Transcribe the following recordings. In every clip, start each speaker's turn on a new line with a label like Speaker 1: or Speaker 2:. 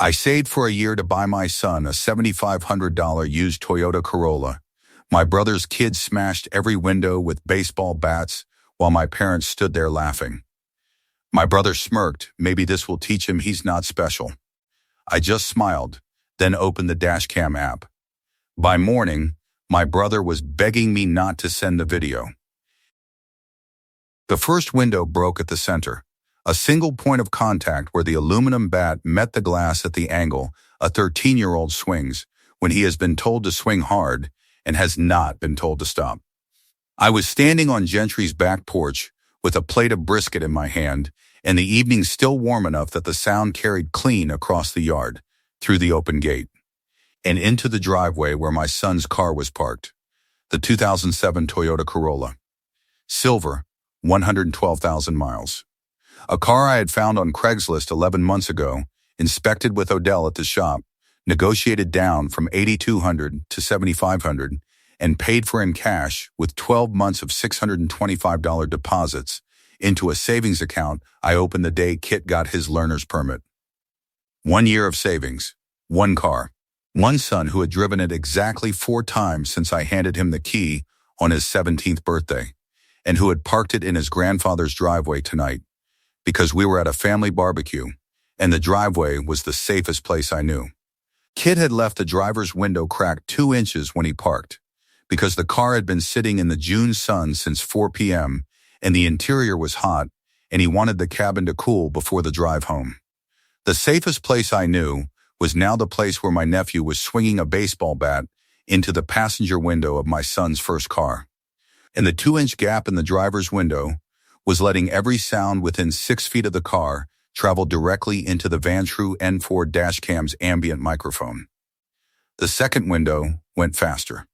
Speaker 1: I saved for a year to buy my son a $7,500 used Toyota Corolla. My brother's kids smashed every window with baseball bats while my parents stood there laughing. My brother smirked. Maybe this will teach him he's not special. I just smiled, then opened the Dashcam app. By morning, my brother was begging me not to send the video. The first window broke at the center, a single point of contact where the aluminum bat met the glass at the angle a 13-year-old swings when he has been told to swing hard and has not been told to stop. I was standing on Gentry's back porch with a plate of brisket in my hand, and the evening still warm enough that the sound carried clean across the yard, through the open gate, and into the driveway where my son's car was parked, the 2007 Toyota Corolla. Silver, 112,000 miles. A car I had found on Craigslist 11 months ago, inspected with Odell at the shop, negotiated down from $8,200 to $7,500, and paid for in cash with 12 months of $625 deposits into a savings account I opened the day Kit got his learner's permit. 1 year of savings, one car, one son who had driven it exactly 4 times since I handed him the key on his 17th birthday, and who had parked it in his grandfather's driveway tonight, because we were at a family barbecue, and the driveway was the safest place I knew. Kit had left the driver's window cracked 2 inches when he parked, because the car had been sitting in the June sun since 4 p.m., and the interior was hot, and he wanted the cabin to cool before the drive home. The safest place I knew was now the place where my nephew was swinging a baseball bat into the passenger window of my son's first car. And the 2-inch gap in the driver's window was letting every sound within 6 feet of the car travel directly into the Vantrue N4 Dashcam's ambient microphone. The second window went faster.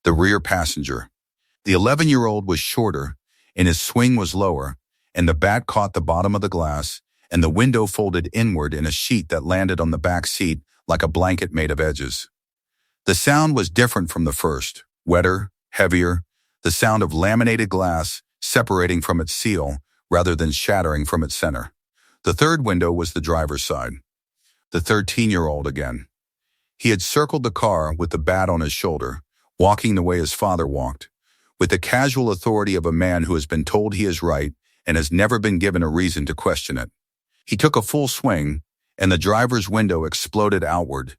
Speaker 1: The rear passenger. The 11-year-old was shorter, and his swing was lower, and the bat caught the bottom of the glass, and the window folded inward in a sheet that landed on the back seat like a blanket made of edges. The sound was different from the first, wetter, heavier, the sound of laminated glass separating from its seal rather than shattering from its center. The third window was the driver's side. The 13-year-old again. He had circled the car with the bat on his shoulder, walking the way his father walked, with the casual authority of a man who has been told he is right and has never been given a reason to question it. He took a full swing, and the driver's window exploded outward,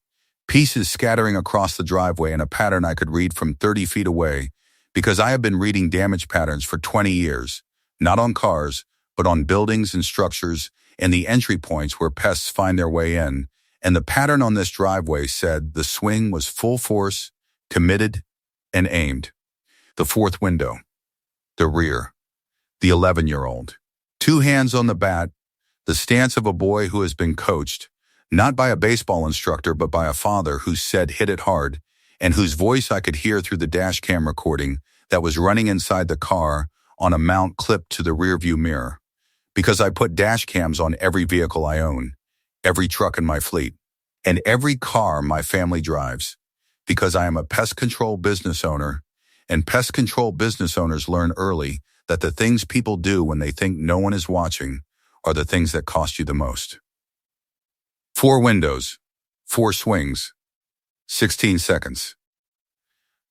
Speaker 1: pieces scattering across the driveway in a pattern I could read from 30 feet away, because I have been reading damage patterns for 20 years, not on cars, but on buildings and structures and the entry points where pests find their way in, and the pattern on this driveway said the swing was full force, committed, and aimed. The fourth window. The rear. The 11-year-old. 2 hands on the bat, the stance of a boy who has been coached, not by a baseball instructor but by a father who said hit it hard, and whose voice I could hear through the Dashcam recording that was running inside the car on a mount clipped to the rearview mirror. Because I put Dashcams on every vehicle I own, every truck in my fleet, and every car my family drives. Because I am a pest control business owner, and pest control business owners learn early that the things people do when they think no one is watching are the things that cost you the most. 4 windows, 4 swings, 16 seconds.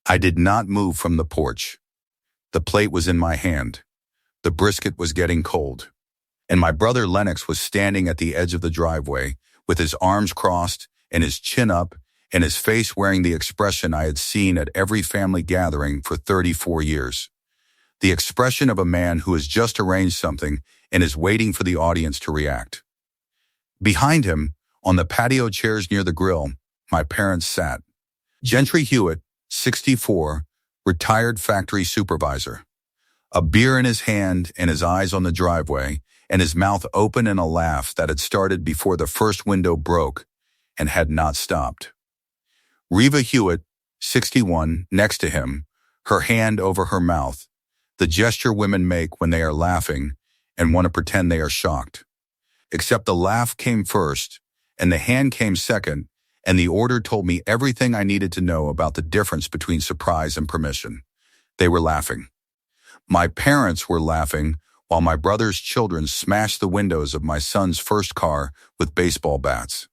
Speaker 1: I did not move from the porch. The plate was in my hand. The brisket was getting cold. And my brother Lennox was standing at the edge of the driveway with his arms crossed and his chin up and his face wearing the expression I had seen at every family gathering for 34 years. The expression of a man who has just arranged something and is waiting for the audience to react. Behind him, on the patio chairs near the grill, my parents sat. Gentry Hewitt, 64, retired factory supervisor. A beer in his hand and his eyes on the driveway, and his mouth open in a laugh that had started before the first window broke and had not stopped. Reva Hewitt, 61, next to him, her hand over her mouth, the gesture women make when they are laughing and want to pretend they are shocked. Except the laugh came first, and the hand came second, and the order told me everything I needed to know about the difference between surprise and permission. They were laughing. My parents were laughing while my brother's children smashed the windows of my son's first car with baseball bats.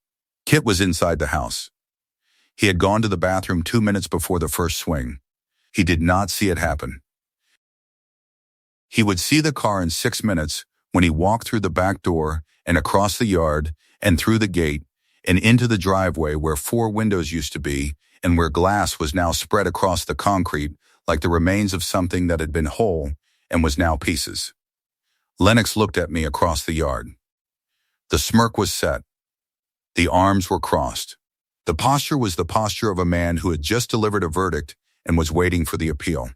Speaker 1: Kit was inside the house. He had gone to the bathroom 2 minutes before the first swing. He did not see it happen. He would see the car in 6 minutes when he walked through the back door and across the yard and through the gate and into the driveway where 4 windows used to be and where glass was now spread across the concrete like the remains of something that had been whole and was now pieces. Lennox looked at me across the yard. The smirk was set. The arms were crossed. The posture was the posture of a man who had just delivered a verdict and was waiting for the appeal.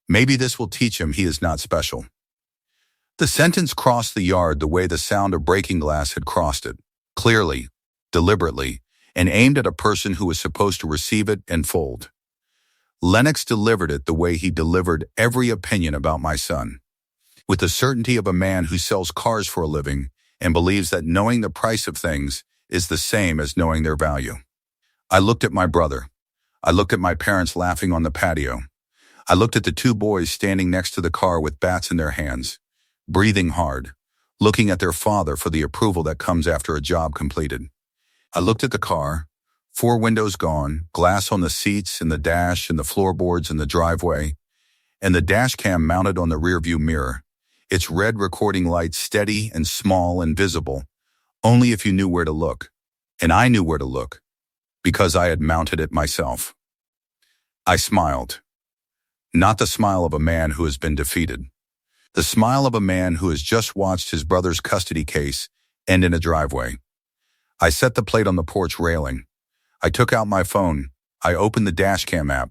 Speaker 1: Maybe this will teach him he is not special. The sentence crossed the yard the way the sound of breaking glass had crossed it, clearly, deliberately, and aimed at a person who was supposed to receive it and fold. Lennox delivered it the way he delivered every opinion about my son, with the certainty of a man who sells cars for a living and believes that knowing the price of things is the same as knowing their value. I looked at my brother. I looked at my parents laughing on the patio. I looked at the 2 boys standing next to the car with bats in their hands, breathing hard, looking at their father for the approval that comes after a job completed. I looked at the car, 4 windows gone, glass on the seats and the dash and the floorboards in the driveway, and the dash cam mounted on the rearview mirror, its red recording light steady and small and visible, only if you knew where to look. And I knew where to look, because I had mounted it myself. I smiled. Not the smile of a man who has been defeated. The smile of a man who has just watched his brother's custody case end in a driveway. I set the plate on the porch railing. I took out my phone. I opened the Dashcam app.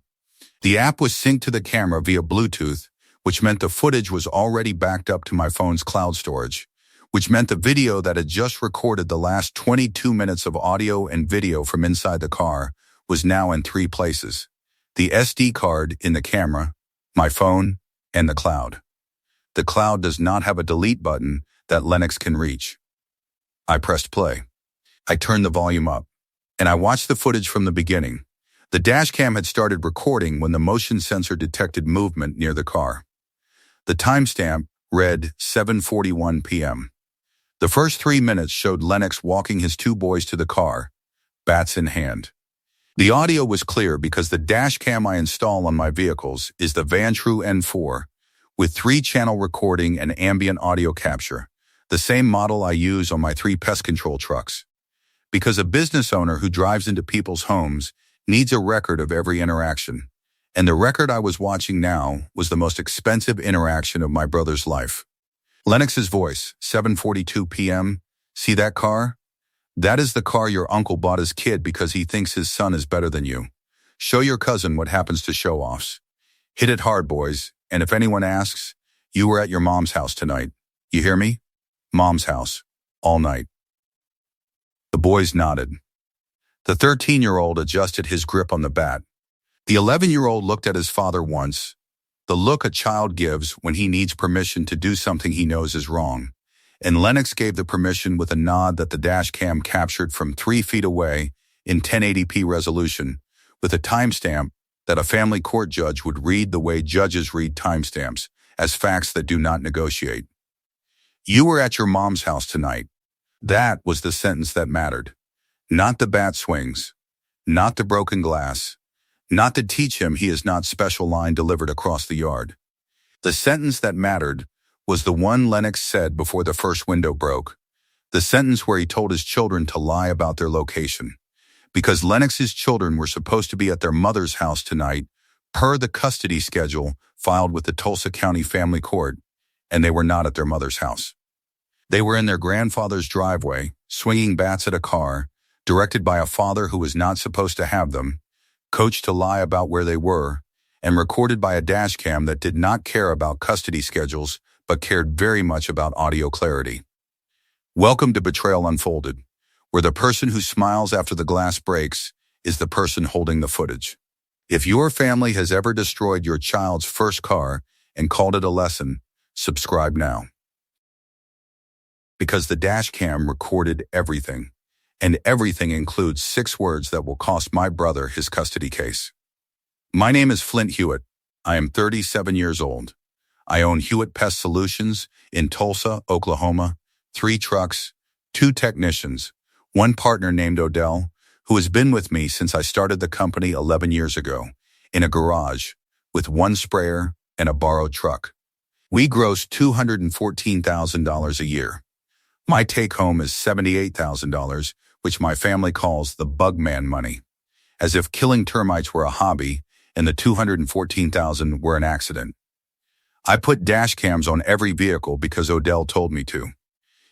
Speaker 1: The app was synced to the camera via Bluetooth, which meant the footage was already backed up to my phone's cloud storage, which meant the video that had just recorded the last 22 minutes of audio and video from inside the car was now in 3 places: the SD card in the camera, my phone, and the cloud. The cloud does not have a delete button that Lennox can reach. I pressed play. I turned the volume up, and I watched the footage from the beginning. The dashcam had started recording when the motion sensor detected movement near the car. The timestamp read 7:41 p.m. The first 3 minutes showed Lennox walking his 2 boys to the car, bats in hand. The audio was clear because the dash cam I install on my vehicles is the Vantrue N4 with 3-channel recording and ambient audio capture, the same model I use on my 3 pest control trucks. Because a business owner who drives into people's homes needs a record of every interaction, and the record I was watching now was the most expensive interaction of my brother's life. Lennox's voice, 7:42 p.m. See that car? That is the car your uncle bought his kid because he thinks his son is better than you. Show your cousin what happens to show-offs. Hit it hard, boys, and if anyone asks, you were at your mom's house tonight. You hear me? Mom's house. All night. The boys nodded. The 13-year-old adjusted his grip on the bat. The 11-year-old looked at his father once, the look a child gives when he needs permission to do something he knows is wrong, and Lennox gave the permission with a nod that the dash cam captured from 3 feet away in 1080p resolution, with a timestamp that a family court judge would read the way judges read timestamps, as facts that do not negotiate. You were at your mom's house tonight. That was the sentence that mattered. Not the bat swings, not the broken glass, not to teach him he is not special line delivered across the yard. The sentence that mattered was the one Lennox said before the first window broke, the sentence where he told his children to lie about their location, because Lennox's children were supposed to be at their mother's house tonight per the custody schedule filed with the Tulsa County Family Court, and they were not at their mother's house. They were in their grandfather's driveway, swinging bats at a car, directed by a father who was not supposed to have them, coached to lie about where they were, and recorded by a dash cam that did not care about custody schedules but cared very much about audio clarity. Welcome to Betrayal Unfolded, where the person who smiles after the glass breaks is the person holding the footage. If your family has ever destroyed your child's first car and called it a lesson, subscribe now. Because the dash cam recorded everything, and everything includes 6 words that will cost my brother his custody case. My name is Flint Hewitt. I am 37 years old. I own Hewitt Pest Solutions in Tulsa, Oklahoma, 3 trucks, 2 technicians, One partner named Odell, who has been with me since I started the company 11 years ago, in a garage, with one sprayer and a borrowed truck. We gross $214,000 a year. My take-home is $78,000, which my family calls the bugman money, as if killing termites were a hobby and the $214,000 were an accident. I put dash cams on every vehicle because Odell told me to.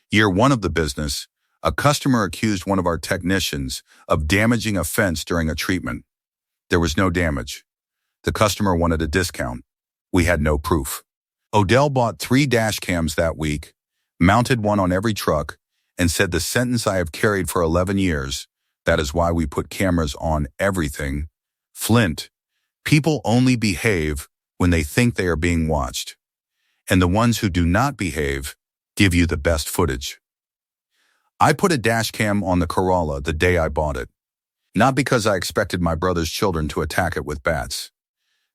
Speaker 1: Year one of the business, a customer accused one of our technicians of damaging a fence during a treatment. There was no damage. The customer wanted a discount. We had no proof. Odell bought 3 dash cams that week, mounted one on every truck, and said the sentence I have carried for 11 years, that is why we put cameras on everything. Flint, people only behave when they think they are being watched. And the ones who do not behave give you the best footage. I put a dash cam on the Corolla the day I bought it. Not because I expected my brother's children to attack it with bats.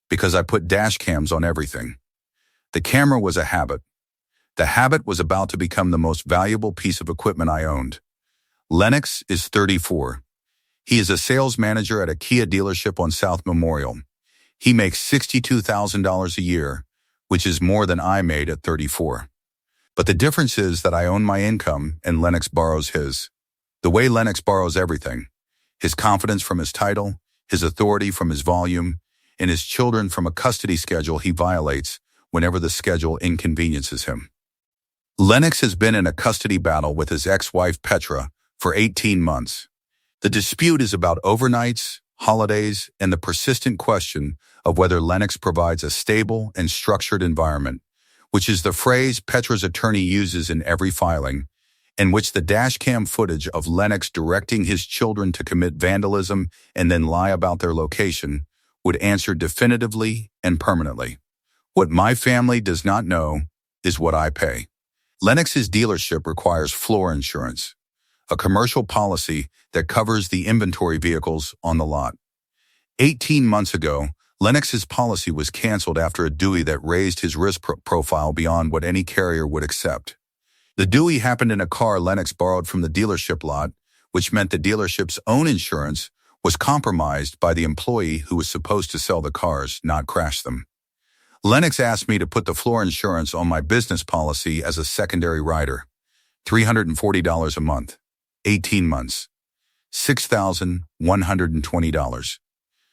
Speaker 1: Because I put dash cams on everything. The camera was a habit. The habit was about to become the most valuable piece of equipment I owned. Lennox is 34. He is a sales manager at a Kia dealership on South Memorial. He makes $62,000 a year, which is more than I made at 34. But the difference is that I own my income and Lennox borrows his. The way Lennox borrows everything, his confidence from his title, his authority from his volume, and his children from a custody schedule he violates whenever the schedule inconveniences him. Lennox has been in a custody battle with his ex-wife Petra for 18 months. The dispute is about overnights, holidays, and the persistent question of whether Lennox provides a stable and structured environment, which is the phrase Petra's attorney uses in every filing, and which the dashcam footage of Lennox directing his children to commit vandalism and then lie about their location would answer definitively and permanently. What my family does not know is what I pay. Lennox's dealership requires floor insurance, a commercial policy that covers the inventory vehicles on the lot. 18 months ago, Lennox's policy was canceled after a Dewey that raised his risk profile beyond what any carrier would accept. The Dewey happened in a car Lennox borrowed from the dealership lot, which meant the dealership's own insurance was compromised by the employee who was supposed to sell the cars, not crash them. Lennox asked me to put the floor insurance on my business policy as a secondary rider. $340 a month. 18 months. $6,120.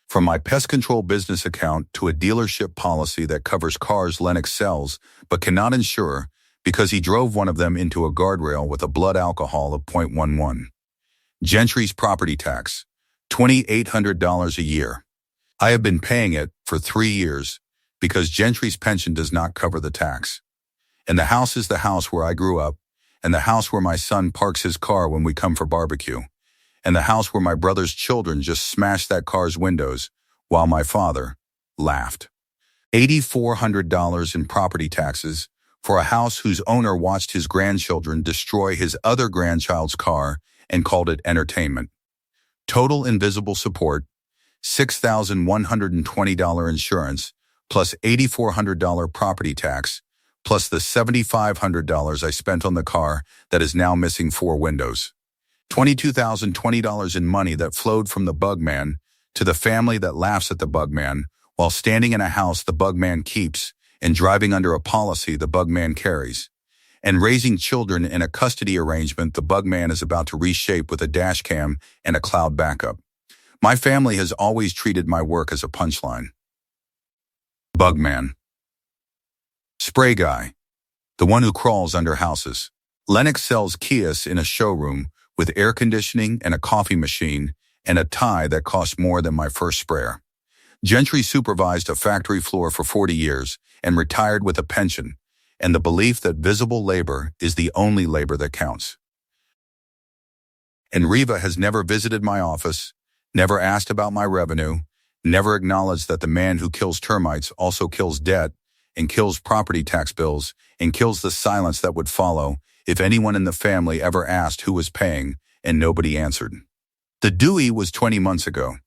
Speaker 1: From my pest control business account to a dealership policy that covers cars Lennox sells but cannot insure because he drove one of them into a guardrail with a blood alcohol of 0.11. Gentry's property tax, $2,800 a year. I have been paying it for 3 years because Gentry's pension does not cover the tax. And the house is the house where I grew up, and the house where my son parks his car when we come for barbecue, and the house where my brother's children just smashed that car's windows while my father laughed. $8,400 in property taxes for a house whose owner watched his grandchildren destroy his other grandchild's car and called it entertainment. Total invisible support, $6,120 insurance, plus $8,400 property tax, plus the $7,500 I spent on the car that is now missing 4 windows. $22,020 in money that flowed from the bugman to the family that laughs at the bugman while standing in a house the bugman keeps and driving under a policy the bugman carries, and raising children in a custody arrangement the bugman is about to reshape with a dash cam and a cloud backup. My family has always treated my work as a punchline. Bugman. Spray guy. The one who crawls under houses. Lennox sells Kias in a showroom with air conditioning and a coffee machine and a tie that cost more than my first sprayer. Gentry supervised a factory floor for 40 years and retired with a pension and the belief that visible labor is the only labor that counts. And Riva has never visited my office, never asked about my revenue, never acknowledged that the man who kills termites also kills debt and kills property tax bills and kills the silence that would follow if anyone in the family ever asked who was paying and nobody answered. The Dewey was 20 months ago.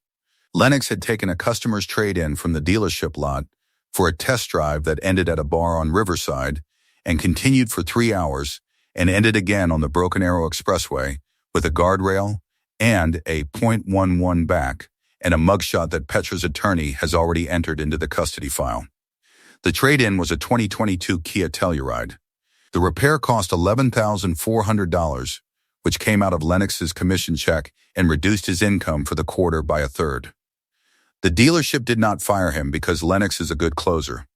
Speaker 1: Lennox had taken a customer's trade-in from the dealership lot for a test drive that ended at a bar on Riverside and continued for 3 hours and ended again on the Broken Arrow Expressway with a guardrail and a .11 back, and a mugshot that Petra's attorney has already entered into the custody file. The trade-in was a 2022 Kia Telluride. The repair cost $11,400, which came out of Lennox's commission check and reduced his income for the quarter by a third. The dealership did not fire him because Lennox is a good closer,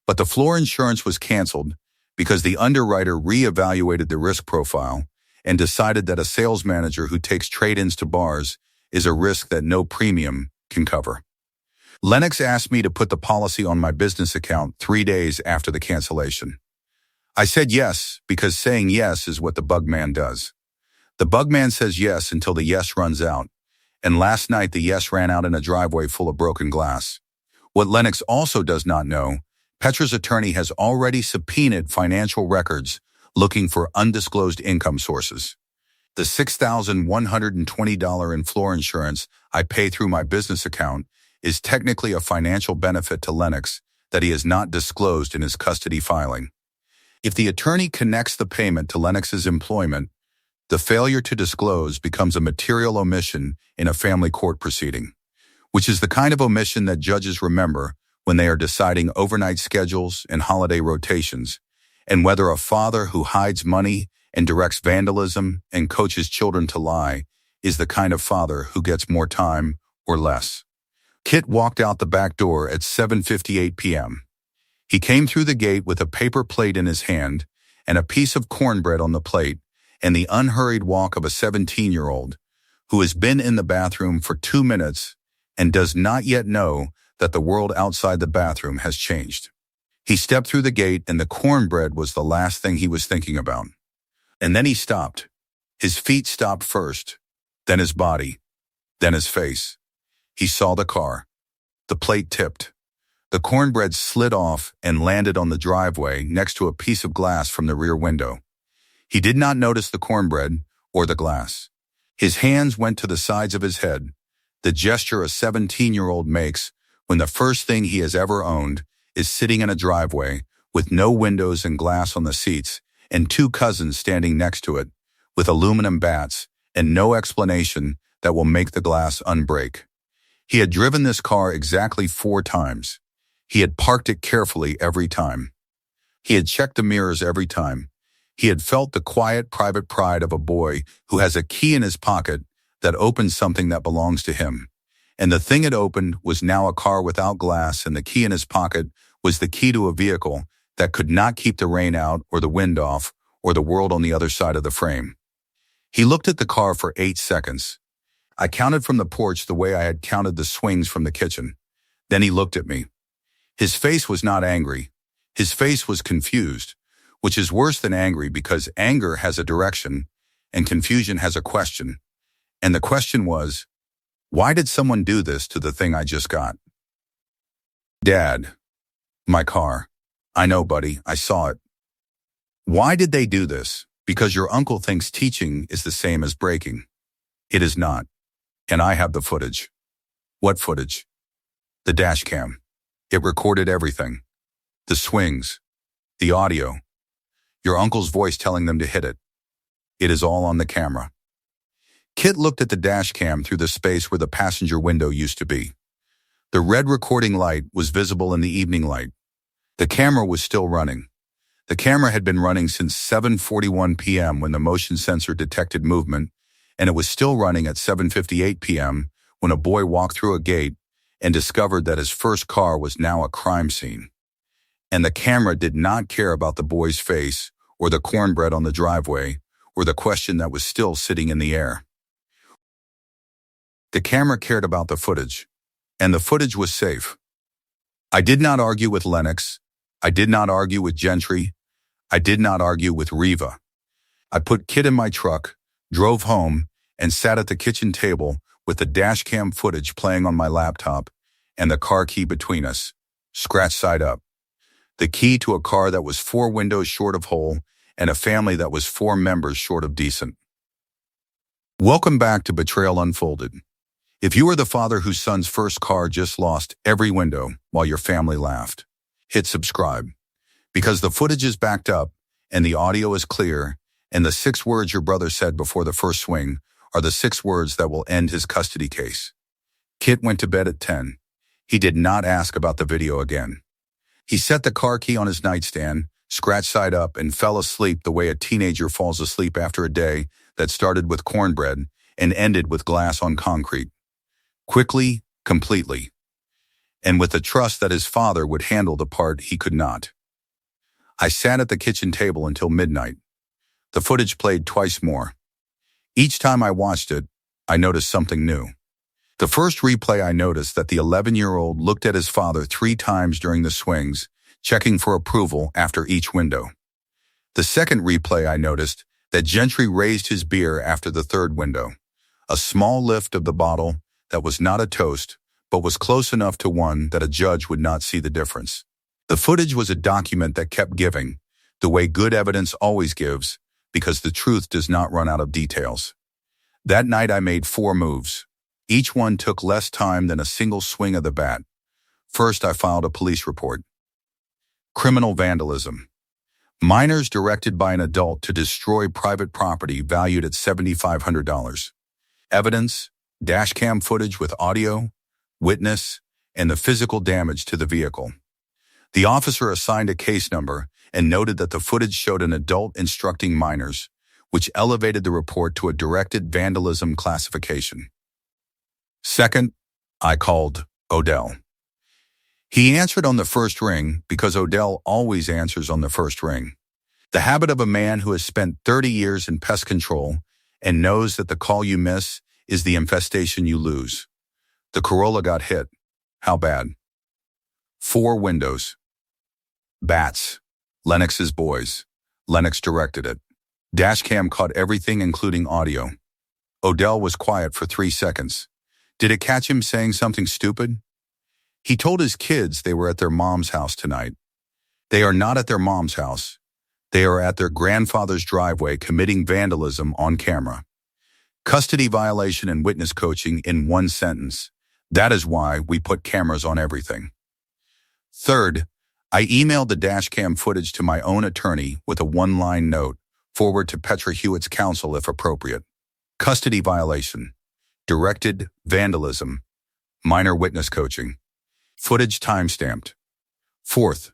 Speaker 1: but the floor insurance was canceled because the underwriter reevaluated the risk profile and decided that a sales manager who takes trade-ins to bars is a risk that no premium can cover. Lennox asked me to put the policy on my business account 3 days after the cancellation. I said yes because saying yes is what the bugman does. The bugman says yes until the yes runs out, and last night the yes ran out in a driveway full of broken glass. What Lennox also does not know, Petra's attorney has already subpoenaed financial records looking for undisclosed income sources. The $6,120 in floor insurance I pay through my business account is technically a financial benefit to Lennox that he has not disclosed in his custody filing. If the attorney connects the payment to Lennox's employment, the failure to disclose becomes a material omission in a family court proceeding, which is the kind of omission that judges remember when they are deciding overnight schedules and holiday rotations, and whether a father who hides money and directs vandalism and coaches children to lie is the kind of father who gets more time or less. Kit walked out the back door at 7:58 p.m. He came through the gate with a paper plate in his hand and a piece of cornbread on the plate, and the unhurried walk of a 17-year-old who has been in the bathroom for 2 minutes and does not yet know that the world outside the bathroom has changed. He stepped through the gate and the cornbread was the last thing he was thinking about. And then he stopped. His feet stopped first, then his body, then his face. He saw the car. The plate tipped. The cornbread slid off and landed on the driveway next to a piece of glass from the rear window. He did not notice the cornbread or the glass. His hands went to the sides of his head, the gesture a 17-year-old makes when the first thing he has ever owned is sitting in a driveway with no windows and glass on the seats and 2 cousins standing next to it with aluminum bats and no explanation that will make the glass unbreak. He had driven this car exactly 4 times. He had parked it carefully every time. He had checked the mirrors every time. He had felt the quiet, private pride of a boy who has a key in his pocket that opens something that belongs to him. And the thing it opened was now a car without glass, and the key in his pocket was the key to a vehicle that could not keep the rain out or the wind off or the world on the other side of the frame. He looked at the car for 8 seconds. I counted from the porch the way I had counted the swings from the kitchen. Then he looked at me. His face was not angry. His face was confused, which is worse than angry because anger has a direction and confusion has a question. And the question was, why did someone do this to the thing I just got? Dad. My car. I know, buddy. I saw it. Why did they do this? Because your uncle thinks teaching is the same as breaking. It is not. And I have the footage. What footage? The Dashcam. It recorded everything. The swings. The audio. Your uncle's voice telling them to hit it. It is all on the camera. Kit looked at the Dashcam through the space where the passenger window used to be. The red recording light was visible in the evening light. The camera was still running. The camera had been running since 7:41 p.m. when the motion sensor detected movement, and it was still running at 7:58 p.m. when a boy walked through a gate and discovered that his first car was now a crime scene. And the camera did not care about the boy's face or the cornbread on the driveway or the question that was still sitting in the air. The camera cared about the footage, and the footage was safe. I did not argue with Lennox. I did not argue with Gentry. I did not argue with Riva. I put Kit in my truck, drove home, and sat at the kitchen table with the Dashcam footage playing on my laptop and the car key between us, scratch side up. The key to a car that was 4 windows short of whole and a family that was 4 members short of decent. Welcome back to Betrayal Unfolded. If you are the father whose son's first car just lost every window while your family laughed, hit subscribe, because the footage is backed up and the audio is clear And the 6 words your brother said before the first swing are the 6 words that will end his custody case. Kit went to bed at 10. He did not ask about the video again. He set the car key on his nightstand, scratched side up, and fell asleep the way a teenager falls asleep after a day that started with cornbread and ended with glass on concrete. Quickly, completely. And with the trust that his father would handle the part he could not. I sat at the kitchen table until midnight. The footage played twice more. Each time I watched it, I noticed something new. The first replay, I noticed that the 11-year-old looked at his father 3 times during the swings, checking for approval after each window. The second replay, I noticed that Gentry raised his beer after the 3rd window. A small lift of the bottle that was not a toast, but was close enough to one that a judge would not see the difference. The footage was a document that kept giving, the way good evidence always gives, because the truth does not run out of details. That night I made 4 moves. Each one took less time than a single swing of the bat. First, I filed a police report. Criminal vandalism. Minors directed by an adult to destroy private property valued at $7,500. Evidence, dashcam footage with audio, witness, and the physical damage to the vehicle. The officer assigned a case number and noted that the footage showed an adult instructing minors, which elevated the report to a directed vandalism classification. Second, I called Odell. He answered on the first ring because Odell always answers on the first ring. The habit of a man who has spent 30 years in pest control and knows that the call you miss is the infestation you lose. The Corolla got hit. How bad? 4 windows. Bats. Lennox's boys. Lennox directed it. Dashcam caught everything including audio. Odell was quiet for 3 seconds. Did it catch him saying something stupid? He told his kids they were at their mom's house tonight. They are not at their mom's house. They are at their grandfather's driveway committing vandalism on camera. Custody violation and witness coaching in 1 sentence. That is why we put cameras on everything. Third, I emailed the dashcam footage to my own attorney with a 1-line note, forward to Petra Hewitt's counsel if appropriate. Custody violation. Directed vandalism. Minor witness coaching. Footage timestamped. Fourth,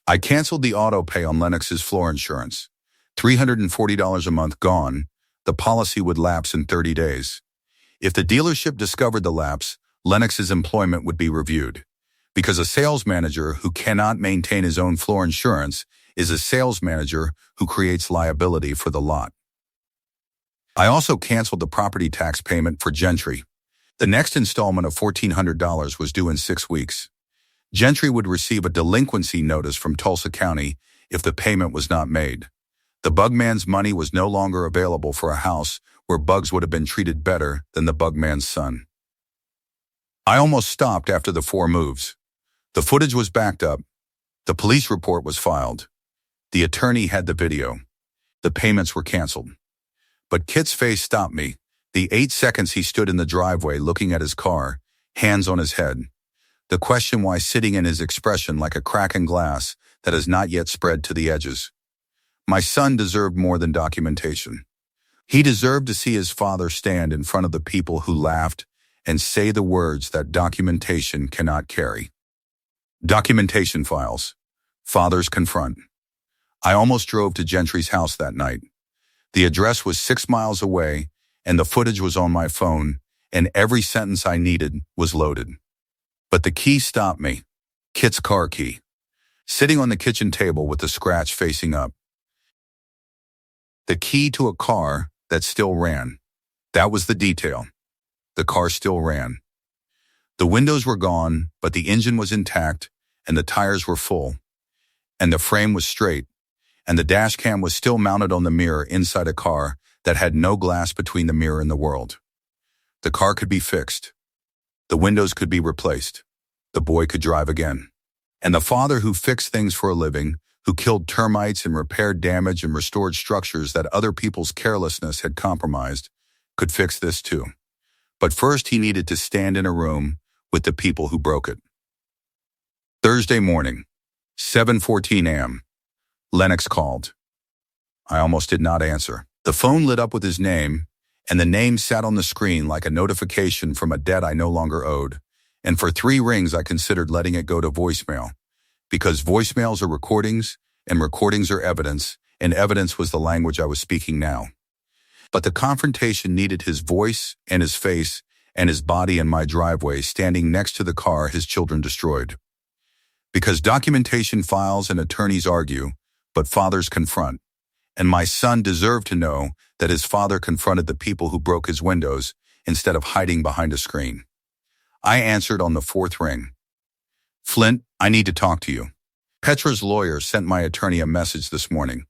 Speaker 1: I canceled the auto pay on Lennox's floor insurance. $340 a month gone. The policy would lapse in 30 days. If the dealership discovered the lapse, Lennox's employment would be reviewed. Because a sales manager who cannot maintain his own floor insurance is a sales manager who creates liability for the lot. I also canceled the property tax payment for Gentry. The next installment of $1,400 was due in 6 weeks. Gentry would receive a delinquency notice from Tulsa County if the payment was not made. The bugman's money was no longer available for a house where bugs would have been treated better than the bugman's son. I almost stopped after the 4 moves. The footage was backed up. The police report was filed. The attorney had the video. The payments were canceled. But Kit's face stopped me. The 8 seconds he stood in the driveway looking at his car, hands on his head. The question why sitting in his expression like a crack in glass that has not yet spread to the edges. My son deserved more than documentation. He deserved to see his father stand in front of the people who laughed and say the words that documentation cannot carry. Documentation files. Fathers confront. I almost drove to Gentry's house that night. The address was 6 miles away, and the footage was on my phone, and every sentence I needed was loaded. But the key stopped me. Kit's car key. Sitting on the kitchen table with the scratch facing up. The key to a car that still ran. That was the detail. The car still ran. The windows were gone, but the engine was intact, and the tires were full. And the frame was straight, and the dash cam was still mounted on the mirror inside a car that had no glass between the mirror and the world. The car could be fixed. The windows could be replaced. The boy could drive again. And the father who fixed things for a living, who killed termites and repaired damage and restored structures that other people's carelessness had compromised, could fix this too. But first he needed to stand in a room with the people who broke it. Thursday morning, 7:14 a.m. Lennox called. I almost did not answer. The phone lit up with his name, and the name sat on the screen like a notification from a debt I no longer owed. And for 3 rings, I considered letting it go to voicemail. Because voicemails are recordings, and recordings are evidence, and evidence was the language I was speaking now. But the confrontation needed his voice and his face and his body in my driveway standing next to the car his children destroyed. Because documentation files and attorneys argue, but fathers confront. And my son deserved to know that his father confronted the people who broke his windows instead of hiding behind a screen. I answered on the 4th ring. Flint, I need to talk to you. Petra's lawyer sent my attorney a message this morning.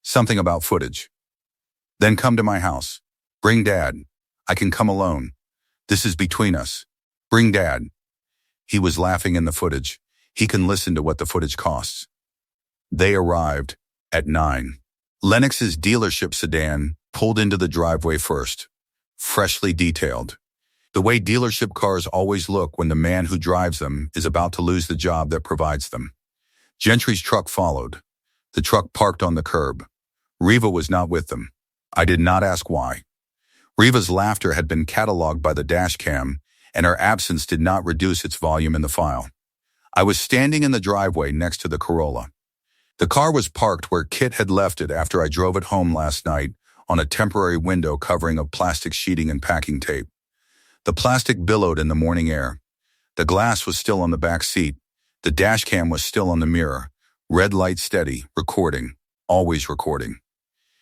Speaker 1: Something about footage. Then come to my house. Bring Dad. I can come alone. This is between us. Bring Dad. He was laughing in the footage. He can listen to what the footage costs. They arrived at 9. Lennox's dealership sedan pulled into the driveway first, freshly detailed. The way dealership cars always look when the man who drives them is about to lose the job that provides them. Gentry's truck followed. The truck parked on the curb. Reva was not with them. I did not ask why. Reva's laughter had been cataloged by the Dashcam, and her absence did not reduce its volume in the file. I was standing in the driveway next to the Corolla. The car was parked where Kit had left it after I drove it home last night on a temporary window covering of plastic sheeting and packing tape. The plastic billowed in the morning air. The glass was still on the back seat. The Dashcam was still on the mirror. Red light steady, recording, always recording.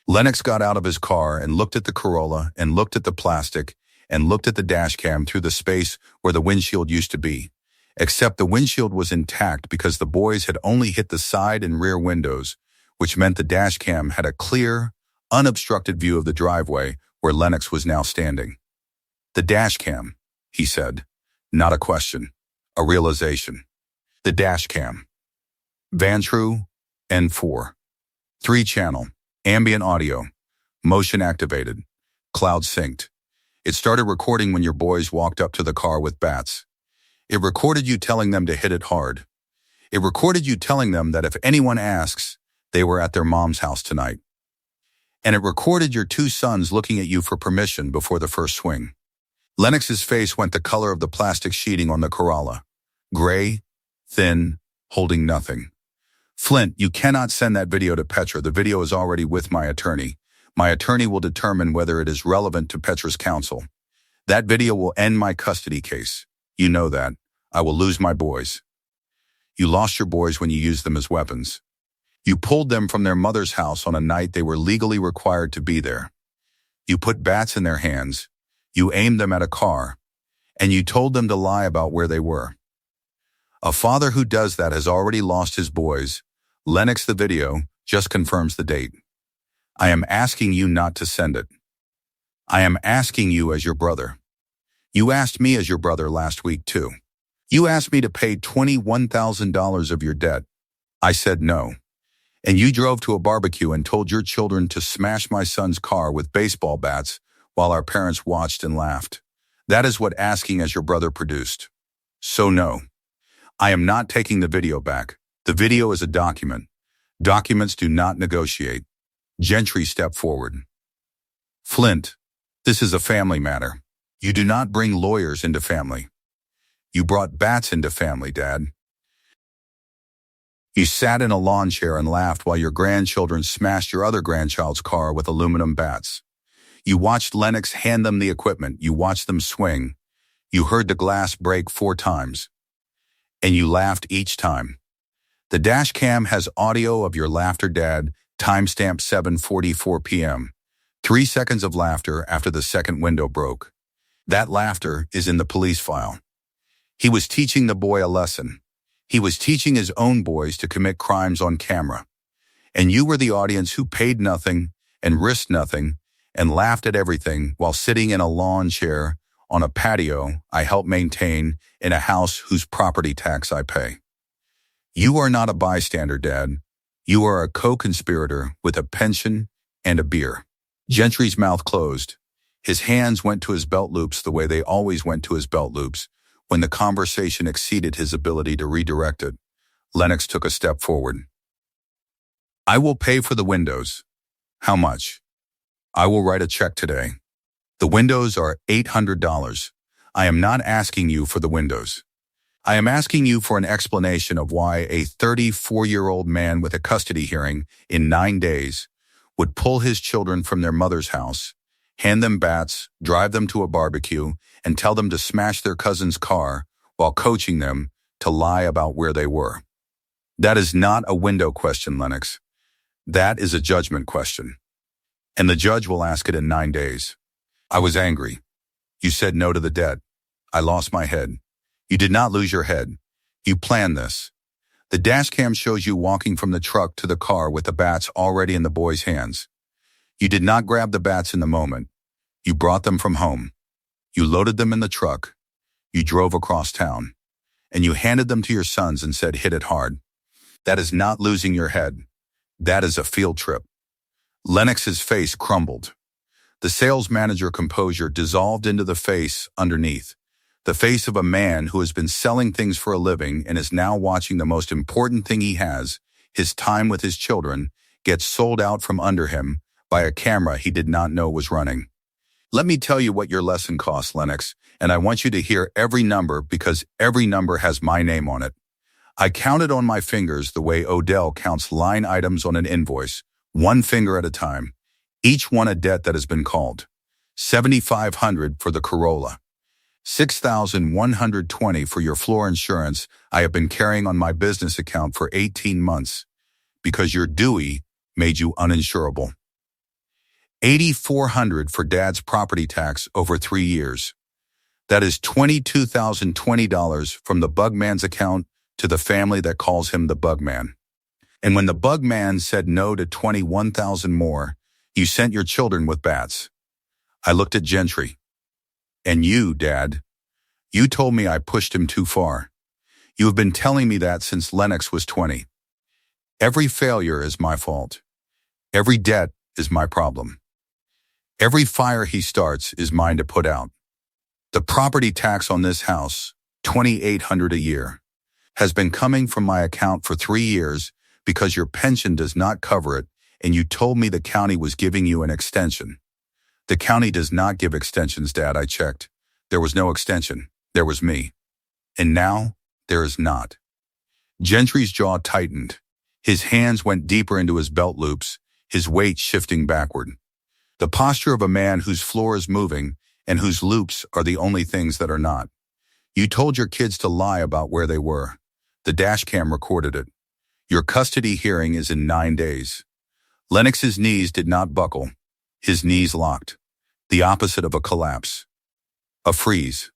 Speaker 1: Lennox got out of his car and looked at the Corolla and looked at the plastic and looked at the Dashcam through the space where the windshield used to be. Except the windshield was intact because the boys had only hit the side and rear windows, which meant the Dashcam had a clear, unobstructed view of the driveway where Lennox was now standing. The Dashcam, he said. Not a question. A realization. The Dashcam. Vantru, N4. 3-channel. Ambient audio. Motion activated. Cloud synced. It started recording when your boys walked up to the car with bats. It recorded you telling them to hit it hard. It recorded you telling them that if anyone asks, they were at their mom's house tonight. And it recorded your 2 sons looking at you for permission before the first swing. Lennox's face went the color of the plastic sheeting on the Corolla. Gray, thin, holding nothing. Flint, you cannot send that video to Petra. The video is already with my attorney. My attorney will determine whether it is relevant to Petra's counsel. That video will end my custody case. You know that. I will lose my boys. You lost your boys when you used them as weapons. You pulled them from their mother's house on a night they were legally required to be there. You put bats in their hands. You aimed them at a car. And you told them to lie about where they were. A father who does that has already lost his boys. Lennox, the video just confirms the date. I am asking you not to send it. I am asking you as your brother. You asked me as your brother last week, too. You asked me to pay $21,000 of your debt. I said no. And you drove to a barbecue and told your children to smash my son's car with baseball bats while our parents watched and laughed. That is what asking as your brother produced. So no. I am not taking the video back. The video is a document. Documents do not negotiate. Gentry stepped forward. Flint, this is a family matter. You do not bring lawyers into family. You brought bats into family, Dad. You sat in a lawn chair and laughed while your grandchildren smashed your other grandchild's car with aluminum bats. You watched Lennox hand them the equipment. You watched them swing. You heard the glass break 4 times. And you laughed each time. The Dashcam has audio of your laughter, Dad, timestamp 7:44 p.m. 3 seconds of laughter after the second window broke. That laughter is in the police file. He was teaching the boy a lesson. He was teaching his own boys to commit crimes on camera. And you were the audience who paid nothing and risked nothing and laughed at everything while sitting in a lawn chair on a patio I help maintain in a house whose property tax I pay. You are not a bystander, Dad. You are a co-conspirator with a pension and a beer. Gentry's mouth closed. His hands went to his belt loops the way they always went to his belt loops when the conversation exceeded his ability to redirect it. Lennox took a step forward. I will pay for the windows. How much? I will write a check today. The windows are $800. I am not asking you for the windows. I am asking you for an explanation of why a 34-year-old man with a custody hearing in 9 days would pull his children from their mother's house, hand them bats, drive them to a barbecue, and tell them to smash their cousin's car while coaching them to lie about where they were. That is not a window question, Lennox. That is a judgment question. And the judge will ask it in 9 days. I was angry. You said no to the debt. I lost my head. You did not lose your head. You planned this. The dashcam shows you walking from the truck to the car with the bats already in the boy's hands. You did not grab the bats in the moment. You brought them from home. You loaded them in the truck. You drove across town. And you handed them to your sons and said, hit it hard. That is not losing your head. That is a field trip. Lennox's face crumbled. The sales manager composure dissolved into the face underneath. The face of a man who has been selling things for a living and is now watching the most important thing he has, his time with his children, get sold out from under him by a camera he did not know was running. Let me tell you what your lesson costs, Lennox, and I want you to hear every number because every number has my name on it. I counted on my fingers the way Odell counts line items on an invoice, one finger at a time, each one a debt that has been called. $7,500 for the Corolla. $6,120 for your floor insurance I have been carrying on my business account for 18 months because your Dewey made you uninsurable. $8,400 for Dad's property tax over 3 years. That is $22,020 from the Bugman's account to the family that calls him the Bugman. And when the Bugman said no to $21,000 more, you sent your children with bats. I looked at Gentry. And you, Dad, you told me I pushed him too far. You have been telling me that since Lennox was 20. Every failure is my fault. Every debt is my problem. Every fire he starts is mine to put out. The property tax on this house, $2,800 a year, has been coming from my account for 3 years because your pension does not cover it, and you told me the county was giving you an extension. The county does not give extensions, Dad, I checked. There was no extension. There was me. And now, there is not. Gentry's jaw tightened. His hands went deeper into his belt loops, his weight shifting backward. The posture of a man whose floor is moving and whose loops are the only things that are not. You told your kids to lie about where they were. The dashcam recorded it. Your custody hearing is in 9 days. Lennox's knees did not buckle. His knees locked. The opposite of a collapse. A freeze.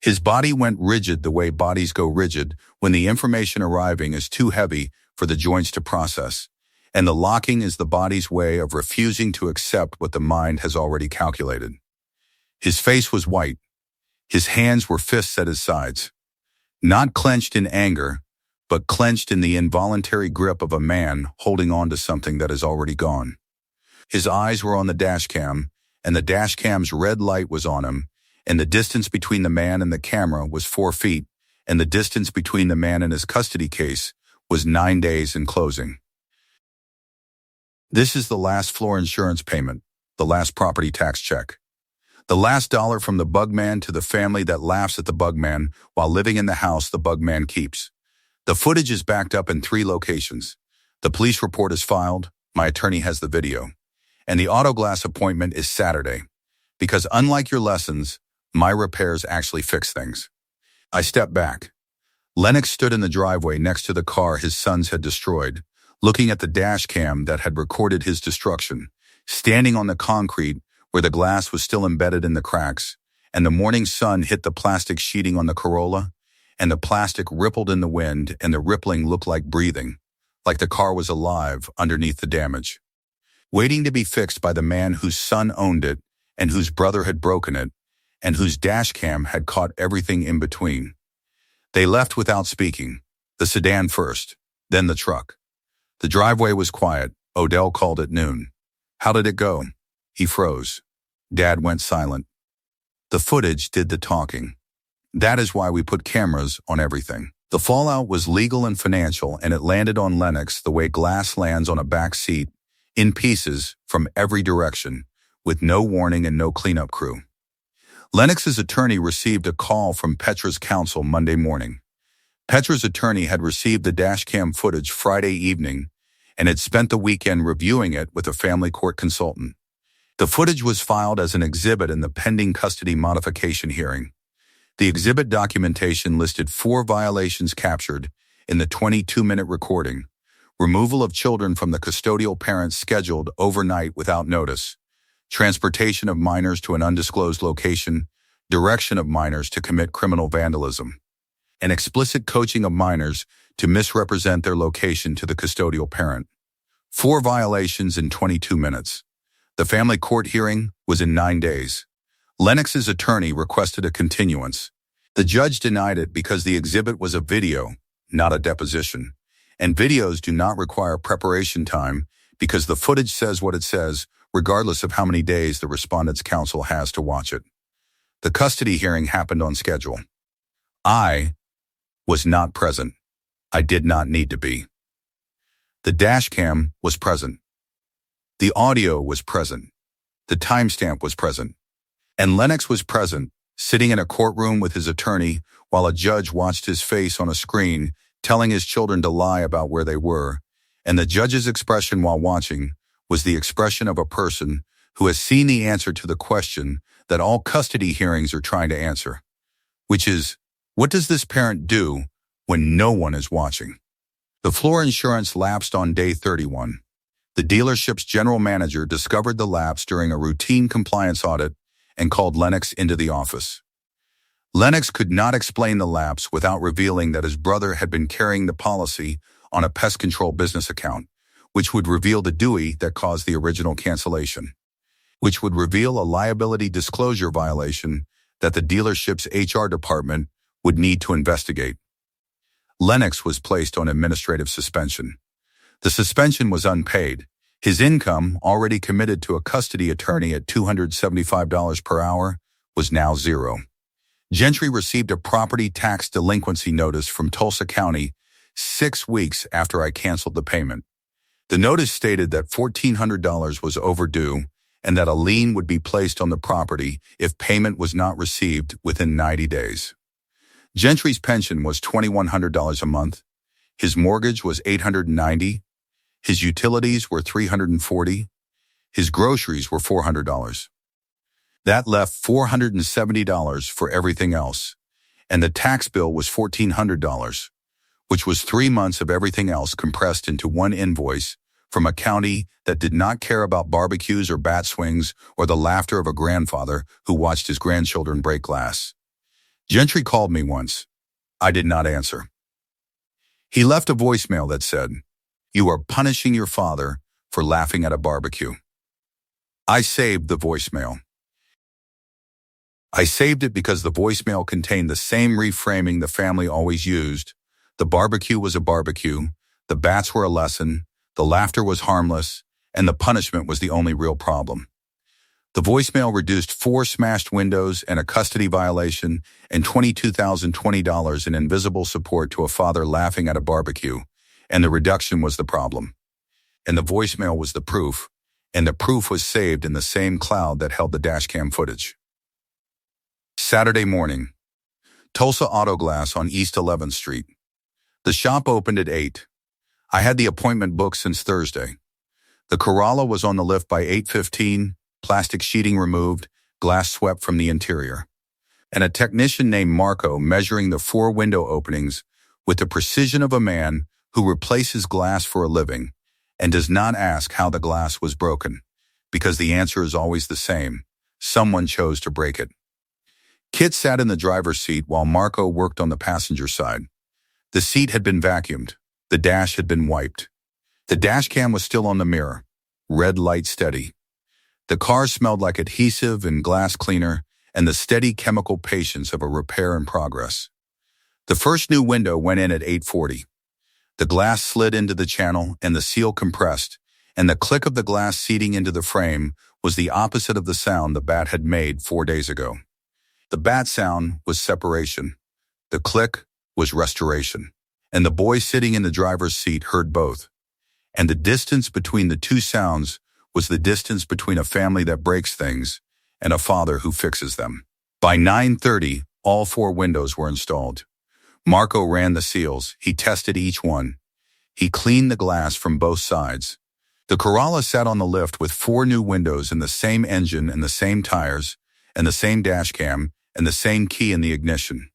Speaker 1: His body went rigid the way bodies go rigid when the information arriving is too heavy for the joints to process, and the locking is the body's way of refusing to accept what the mind has already calculated. His face was white. His hands were fists at his sides. Not clenched in anger, but clenched in the involuntary grip of a man holding on to something that is already gone. His eyes were on the dashcam, and the dashcam's red light was on him, and the distance between the man and the camera was 4 feet, and the distance between the man and his custody case was 9 days in closing. This is the last floor insurance payment, the last property tax check. The last dollar from the Bugman to the family that laughs at the Bugman while living in the house the Bugman keeps. The footage is backed up in 3 locations. The police report is filed. My attorney has the video. And the auto glass appointment is Saturday. Because unlike your lessons, my repairs actually fix things. I stepped back. Lennox stood in the driveway next to the car his sons had destroyed, looking at the dash cam that had recorded his destruction, standing on the concrete where the glass was still embedded in the cracks, and the morning sun hit the plastic sheeting on the Corolla, and the plastic rippled in the wind, and the rippling looked like breathing, like the car was alive underneath the damage. Waiting to be fixed by the man whose son owned it, and whose brother had broken it, and whose dash cam had caught everything in between. They left without speaking, the sedan first, then the truck. The driveway was quiet. Odell called at noon. How did it go? He froze. Dad went silent. The footage did the talking. That is why we put cameras on everything. The fallout was legal and financial, and it landed on Lennox the way glass lands on a back seat in pieces from every direction, with no warning and no cleanup crew. Lennox's attorney received a call from Petra's counsel Monday morning. Petra's attorney had received the dashcam footage Friday evening and had spent the weekend reviewing it with a family court consultant. The footage was filed as an exhibit in the pending custody modification hearing. The exhibit documentation listed 4 violations captured in the 22-minute recording: removal of children from the custodial parents scheduled overnight without notice, transportation of minors to an undisclosed location, direction of minors to commit criminal vandalism, and explicit coaching of minors to misrepresent their location to the custodial parent. 4 violations in 22 minutes. The family court hearing was in 9 days. Lennox's attorney requested a continuance. The judge denied it because the exhibit was a video, not a deposition, and videos do not require preparation time because the footage says what it says, regardless of how many days the respondent's counsel has to watch it. The custody hearing happened on schedule. I was not present. I did not need to be. The dashcam was present. The audio was present. The timestamp was present. And Lennox was present, sitting in a courtroom with his attorney while a judge watched his face on a screen, telling his children to lie about where they were, and the judge's expression while watching was the expression of a person who has seen the answer to the question that all custody hearings are trying to answer, which is, what does this parent do when no one is watching? The floor insurance lapsed on day 31. The dealership's general manager discovered the lapse during a routine compliance audit and called Lennox into the office. Lennox could not explain the lapse without revealing that his brother had been carrying the policy on a pest control business account, which would reveal the DUI that caused the original cancellation, which would reveal a liability disclosure violation that the dealership's HR department would need to investigate. Lennox was placed on administrative suspension. The suspension was unpaid. His income, already committed to a custody attorney at $275 per hour, was now zero. Gentry received a property tax delinquency notice from Tulsa County 6 weeks after I canceled the payment. The notice stated that $1,400 was overdue and that a lien would be placed on the property if payment was not received within 90 days. Gentry's pension was $2,100 a month. His mortgage was $890. His utilities were $340. His groceries were $400. That left $470 for everything else, and the tax bill was $1,400, which was 3 months of everything else compressed into one invoice from a county that did not care about barbecues or bat swings or the laughter of a grandfather who watched his grandchildren break glass. Gentry called me once. I did not answer. He left a voicemail that said, "You are punishing your father for laughing at a barbecue." I saved the voicemail. I saved it because the voicemail contained the same reframing the family always used. The barbecue was a barbecue, the bats were a lesson, the laughter was harmless, and the punishment was the only real problem. The voicemail reduced 4 smashed windows and a custody violation and $22,020 in invisible support to a father laughing at a barbecue, and the reduction was the problem. And the voicemail was the proof, and the proof was saved in the same cloud that held the dashcam footage. Saturday morning. Tulsa Auto Glass on East 11th Street. The shop opened at 8. I had the appointment booked since Thursday. The Corolla was on the lift by 8:15, plastic sheeting removed, glass swept from the interior, and a technician named Marco measuring the 4 window openings with the precision of a man who replaces glass for a living and does not ask how the glass was broken, because the answer is always the same: someone chose to break it. Kit sat in the driver's seat while Marco worked on the passenger side. The seat had been vacuumed. The dash had been wiped. The dash cam was still on the mirror. Red light steady. The car smelled like adhesive and glass cleaner and the steady chemical patience of a repair in progress. The first new window went in at 8:40. The glass slid into the channel and the seal compressed, and the click of the glass seating into the frame was the opposite of the sound the bat had made 4 days ago. The bat sound was separation. The click was restoration. And the boy sitting in the driver's seat heard both. And the distance between the two sounds was the distance between a family that breaks things and a father who fixes them. By 9:30, all 4 windows were installed. Marco ran the seals. He tested each one. He cleaned the glass from both sides. The Corolla sat on the lift with 4 new windows and the same engine and the same tires and the same dash cam and the same key in the ignition.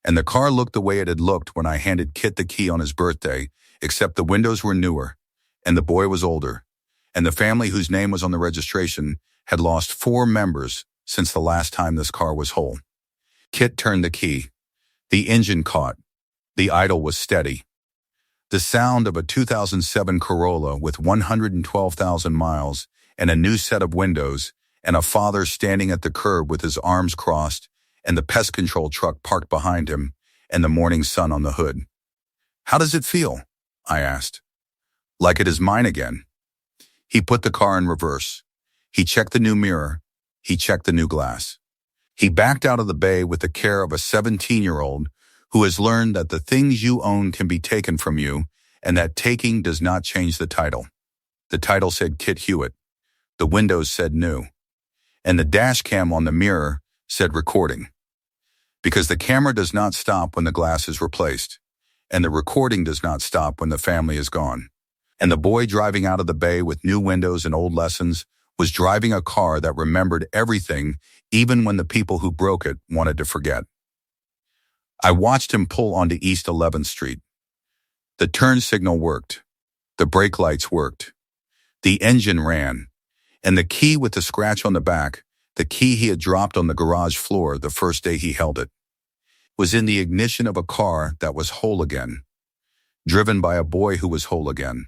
Speaker 1: And the car looked the way it had looked when I handed Kit the key on his birthday, except the windows were newer, and the boy was older, and the family whose name was on the registration had lost 4 members since the last time this car was whole. Kit turned the key. The engine caught. The idle was steady. The sound of a 2007 Corolla with 112,000 miles and a new set of windows and a father standing at the curb with his arms crossed and the pest control truck parked behind him and the morning sun on the hood. "How does it feel?" I asked. "Like it is mine again." He put the car in reverse. He checked the new mirror. He checked the new glass. He backed out of the bay with the care of a 17-year-old who has learned that the things you own can be taken from you and that taking does not change the title. The title said Kit Hewitt. The windows said new. And the dash cam on the mirror said recording. Because the camera does not stop when the glass is replaced, and the recording does not stop when the family is gone. And the boy driving out of the bay with new windows and old lessons was driving a car that remembered everything, even when the people who broke it wanted to forget. I watched him pull onto East 11th Street. The turn signal worked. The brake lights worked. The engine ran. And the key with the scratch on the back, the key he had dropped on the garage floor the first day he held it, was in the ignition of a car that was whole again, driven by a boy who was whole again,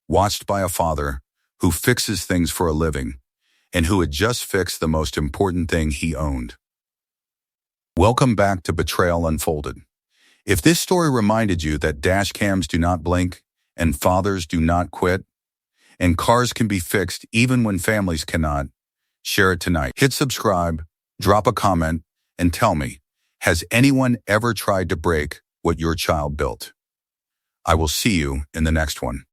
Speaker 1: watched by a father who fixes things for a living and who had just fixed the most important thing he owned. Welcome back to Betrayal Unfolded. If this story reminded you that dash cams do not blink and fathers do not quit, and cars can be fixed even when families cannot, share it tonight. Hit subscribe, drop a comment, and tell me, has anyone ever tried to break what your child built? I will see you in the next one.